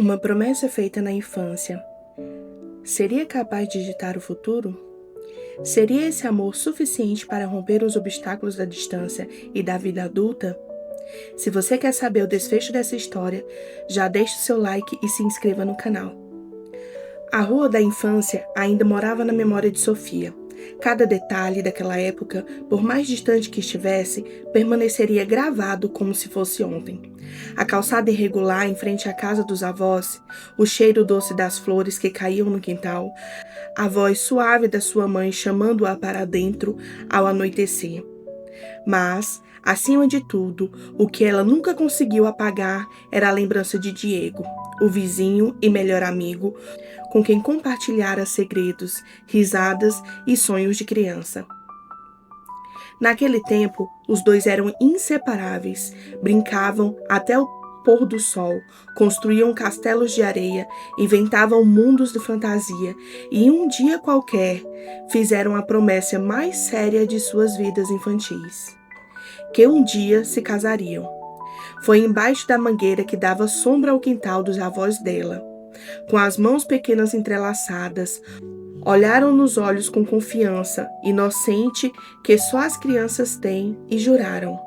Uma promessa feita na infância seria capaz de ditar o futuro? Seria esse amor suficiente para romper os obstáculos da distância e da vida adulta? Se você quer saber o desfecho dessa história, já deixe seu like e se inscreva no canal. A rua da infância ainda morava na memória de Sofia. Cada detalhe daquela época, por mais distante que estivesse, permaneceria gravado como se fosse ontem. A calçada irregular em frente à casa dos avós, o cheiro doce das flores que caíam no quintal, a voz suave da sua mãe chamando-a para dentro ao anoitecer. Mas, acima de tudo, o que ela nunca conseguiu apagar era a lembrança de Diego, o vizinho e melhor amigo, com quem compartilhara segredos, risadas e sonhos de criança. Naquele tempo, os dois eram inseparáveis, brincavam até o pôr do sol, construíam castelos de areia, inventavam mundos de fantasia e um dia qualquer fizeram a promessa mais séria de suas vidas infantis, que um dia se casariam. Foi embaixo da mangueira que dava sombra ao quintal dos avós dela. Com as mãos pequenas entrelaçadas, olharam nos olhos com confiança inocente que só as crianças têm e juraram,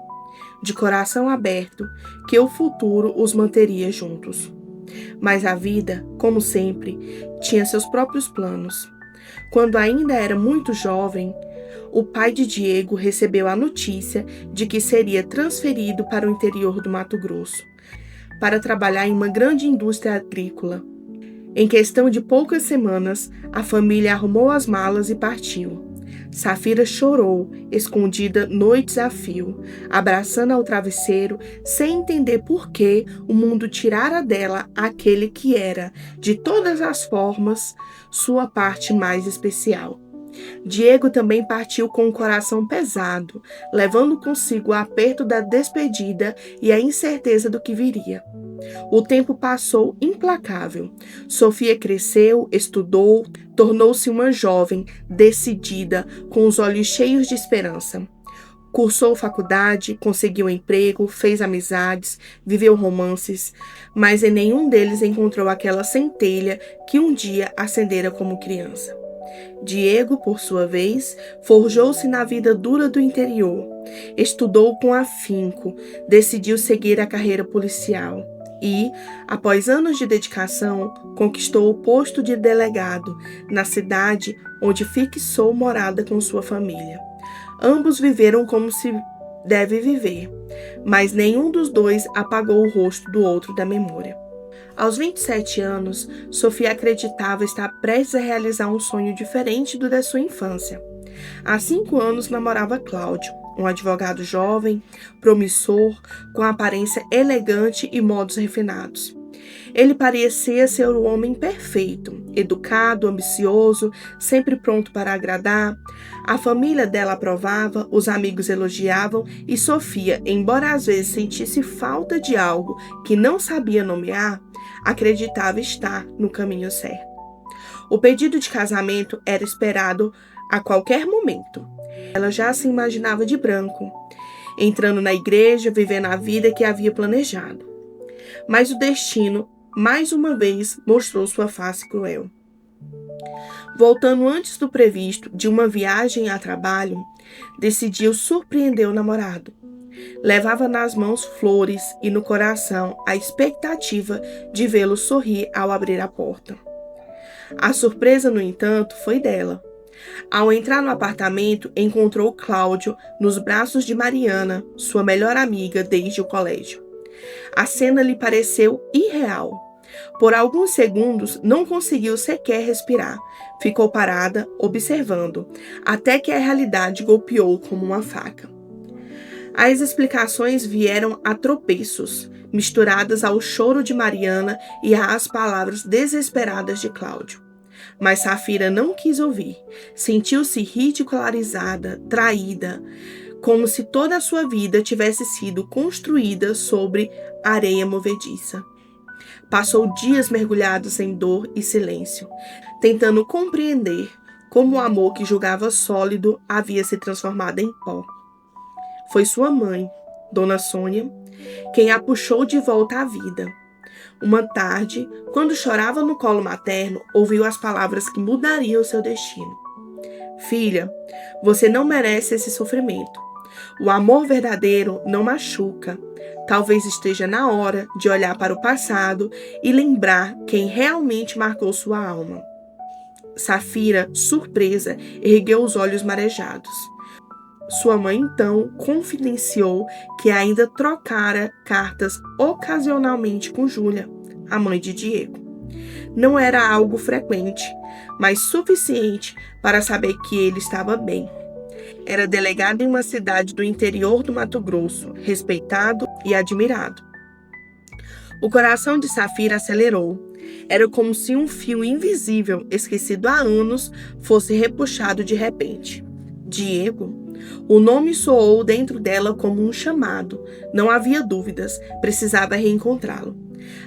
de coração aberto, que o futuro os manteria juntos. Mas a vida, como sempre, tinha seus próprios planos. Quando ainda era muito jovem, o pai de Diego recebeu a notícia de que seria transferido para o interior do Mato Grosso, para trabalhar em uma grande indústria agrícola. Em questão de poucas semanas, a família arrumou as malas e partiu. Safira chorou, escondida noites a fio, abraçando ao travesseiro, sem entender por que o mundo tirara dela aquele que era, de todas as formas, sua parte mais especial. Diego também partiu com o coração pesado, levando consigo o aperto da despedida e a incerteza do que viria. O tempo passou implacável. Sofia cresceu, estudou, tornou-se uma jovem, decidida, com os olhos cheios de esperança. Cursou faculdade, conseguiu emprego, fez amizades, viveu romances, mas em nenhum deles encontrou aquela centelha que um dia acendera como criança. Diego, por sua vez, forjou-se na vida dura do interior, estudou com afinco, decidiu seguir a carreira policial e, após anos de dedicação, conquistou o posto de delegado na cidade onde fixou morada com sua família. Ambos viveram como se deve viver, mas nenhum dos dois apagou o rosto do outro da memória. Aos 27 anos, Sofia acreditava estar prestes a realizar um sonho diferente do da sua infância. Há 5 anos namorava Cláudio, um advogado jovem, promissor, com aparência elegante e modos refinados. Ele parecia ser o homem perfeito, educado, ambicioso, sempre pronto para agradar. A família dela aprovava, os amigos elogiavam e Sofia, embora às vezes sentisse falta de algo que não sabia nomear, acreditava estar no caminho certo. O pedido de casamento era esperado a qualquer momento. Ela já se imaginava de branco, entrando na igreja, vivendo a vida que havia planejado. Mas o destino, mais uma vez, mostrou sua face cruel. Voltando antes do previsto de uma viagem a trabalho, decidiu surpreender o namorado. Levava nas mãos flores e no coração a expectativa de vê-lo sorrir ao abrir a porta. A surpresa, no entanto, foi dela. Ao entrar no apartamento, encontrou Cláudio nos braços de Mariana, sua melhor amiga desde o colégio. A cena lhe pareceu irreal. Por alguns segundos, não conseguiu sequer respirar. Ficou parada, observando, até que a realidade golpeou como uma faca. As explicações vieram a tropeços, misturadas ao choro de Mariana e às palavras desesperadas de Cláudio. Mas Safira não quis ouvir. Sentiu-se ridicularizada, traída, como se toda a sua vida tivesse sido construída sobre areia movediça. Passou dias mergulhados em dor e silêncio, tentando compreender como o amor que julgava sólido havia se transformado em pó. Foi sua mãe, Dona Sônia, quem a puxou de volta à vida. Uma tarde, quando chorava no colo materno, ouviu as palavras que mudariam seu destino. Filha, você não merece esse sofrimento. O amor verdadeiro não machuca. Talvez esteja na hora de olhar para o passado e lembrar quem realmente marcou sua alma. Safira, surpresa, ergueu os olhos marejados. Sua mãe então confidenciou que ainda trocara cartas ocasionalmente com Júlia, a mãe de Diego. Não era algo frequente, mas suficiente para saber que ele estava bem. Era delegado em uma cidade do interior do Mato Grosso, respeitado e admirado. O coração de Safira acelerou. Era como se um fio invisível, esquecido há anos, fosse repuxado de repente. Diego? O nome soou dentro dela como um chamado. Não havia dúvidas, precisava reencontrá-lo.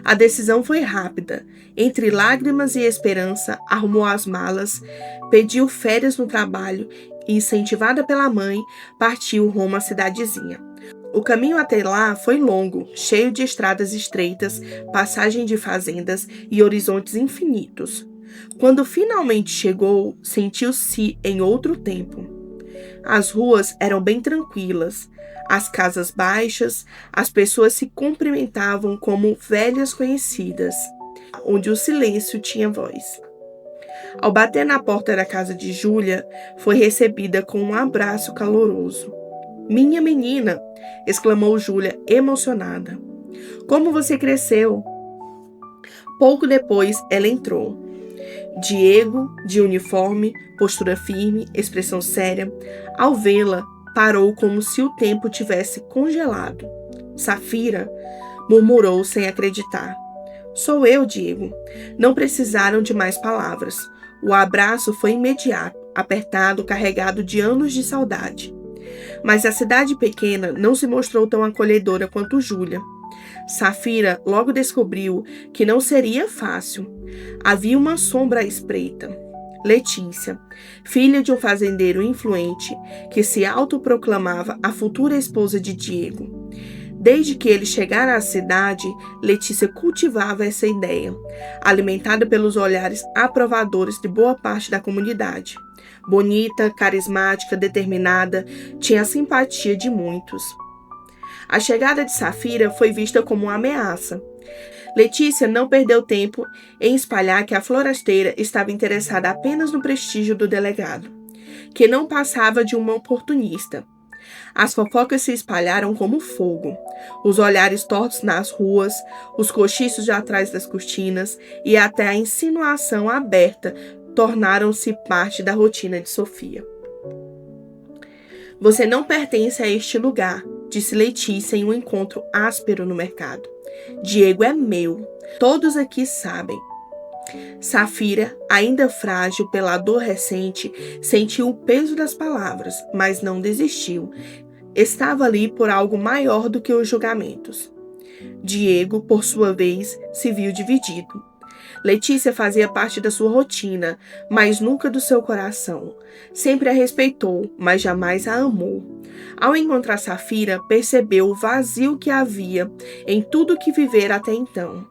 A decisão foi rápida. Entre lágrimas e esperança, arrumou as malas, pediu férias no trabalho e, incentivada pela mãe, partiu rumo à cidadezinha. O caminho até lá foi longo, cheio de estradas estreitas, passagem de fazendas e horizontes infinitos. Quando finalmente chegou, sentiu-se em outro tempo. As ruas eram bem tranquilas, as casas baixas, as pessoas se cumprimentavam como velhas conhecidas, onde o silêncio tinha voz. Ao bater na porta da casa de Júlia, foi recebida com um abraço caloroso. "Minha menina!" exclamou Júlia, emocionada. "Como você cresceu!" Pouco depois, ela entrou. Diego, de uniforme, postura firme, expressão séria, ao vê-la, parou como se o tempo tivesse congelado. "Safira!" murmurou sem acreditar. "Sou eu, Diego." Não precisaram de mais palavras. O abraço foi imediato, apertado, carregado de anos de saudade. Mas a cidade pequena não se mostrou tão acolhedora quanto Júlia. Safira logo descobriu que não seria fácil. Havia uma sombra à espreita. Letícia, filha de um fazendeiro influente que se autoproclamava a futura esposa de Diego. Desde que ele chegara à cidade, Letícia cultivava essa ideia, alimentada pelos olhares aprovadores de boa parte da comunidade. Bonita, carismática, determinada, tinha a simpatia de muitos. A chegada de Safira foi vista como uma ameaça. Letícia não perdeu tempo em espalhar que a forasteira estava interessada apenas no prestígio do delegado, que não passava de uma oportunista. As fofocas se espalharam como fogo. Os olhares tortos nas ruas, os cochichos de atrás das cortinas e até a insinuação aberta tornaram-se parte da rotina de Sofia. "Você não pertence a este lugar", disse Letícia em um encontro áspero no mercado. "Diego é meu. Todos aqui sabem." Safira, ainda frágil pela dor recente, sentiu o peso das palavras, mas não desistiu. Estava ali por algo maior do que os julgamentos. Diego, por sua vez, se viu dividido. Letícia fazia parte da sua rotina, mas nunca do seu coração. Sempre a respeitou, mas jamais a amou. Ao encontrar Safira, percebeu o vazio que havia em tudo que vivera até então.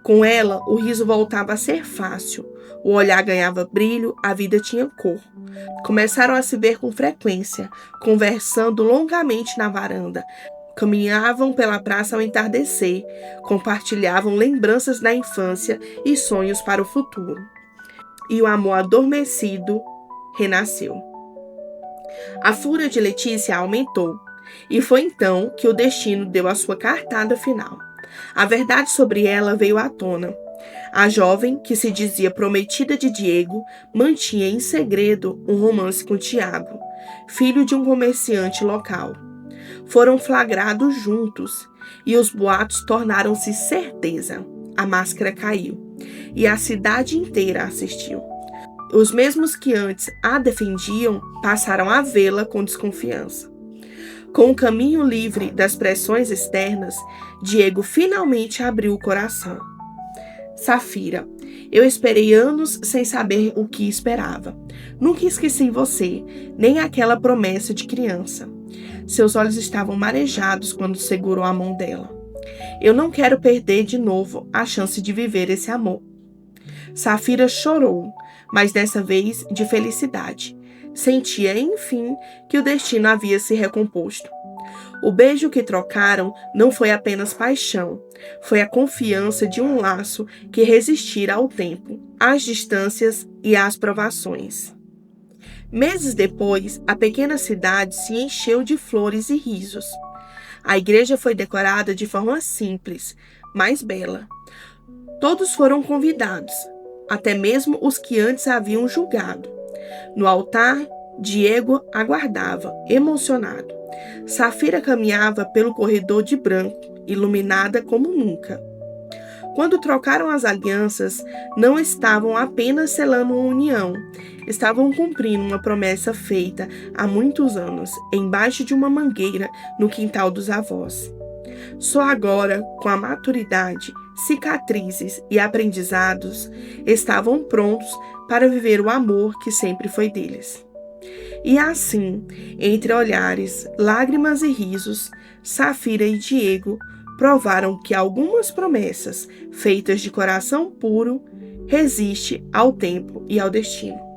Com ela, o riso voltava a ser fácil, o olhar ganhava brilho, a vida tinha cor. Começaram a se ver com frequência, conversando longamente na varanda. Caminhavam pela praça ao entardecer, compartilhavam lembranças da infância e sonhos para o futuro. E o amor adormecido renasceu. A fúria de Letícia aumentou, e foi então que o destino deu a sua cartada final. A verdade sobre ela veio à tona. A jovem, que se dizia prometida de Diego, mantinha em segredo um romance com Tiago, filho de um comerciante local. Foram flagrados juntos, e os boatos tornaram-se certeza. A máscara caiu, e a cidade inteira assistiu. Os mesmos que antes a defendiam passaram a vê-la com desconfiança. Com o caminho livre das pressões externas, Diego finalmente abriu o coração. "Safira, eu esperei anos sem saber o que esperava. Nunca esqueci você, nem aquela promessa de criança." Seus olhos estavam marejados quando segurou a mão dela. Eu não quero perder de novo a chance de viver esse amor. Safira chorou, mas dessa vez de felicidade. Sentia, enfim, que o destino havia se recomposto. O beijo que trocaram não foi apenas paixão, foi a confiança de um laço que resistira ao tempo, às distâncias e às provações. Meses depois, a pequena cidade se encheu de flores e risos. A igreja foi decorada de forma simples, mas bela. Todos foram convidados, até mesmo os que antes haviam julgado. No altar, Diego aguardava, emocionado. Safira caminhava pelo corredor de branco, iluminada como nunca. Quando trocaram as alianças, não estavam apenas selando uma união, estavam cumprindo uma promessa feita há muitos anos, embaixo de uma mangueira no quintal dos avós. Só agora, com a maturidade, cicatrizes e aprendizados, estavam prontos para viver o amor que sempre foi deles. E assim, entre olhares, lágrimas e risos, Safira e Diego provaram que algumas promessas, feitas de coração puro, resistem ao tempo e ao destino.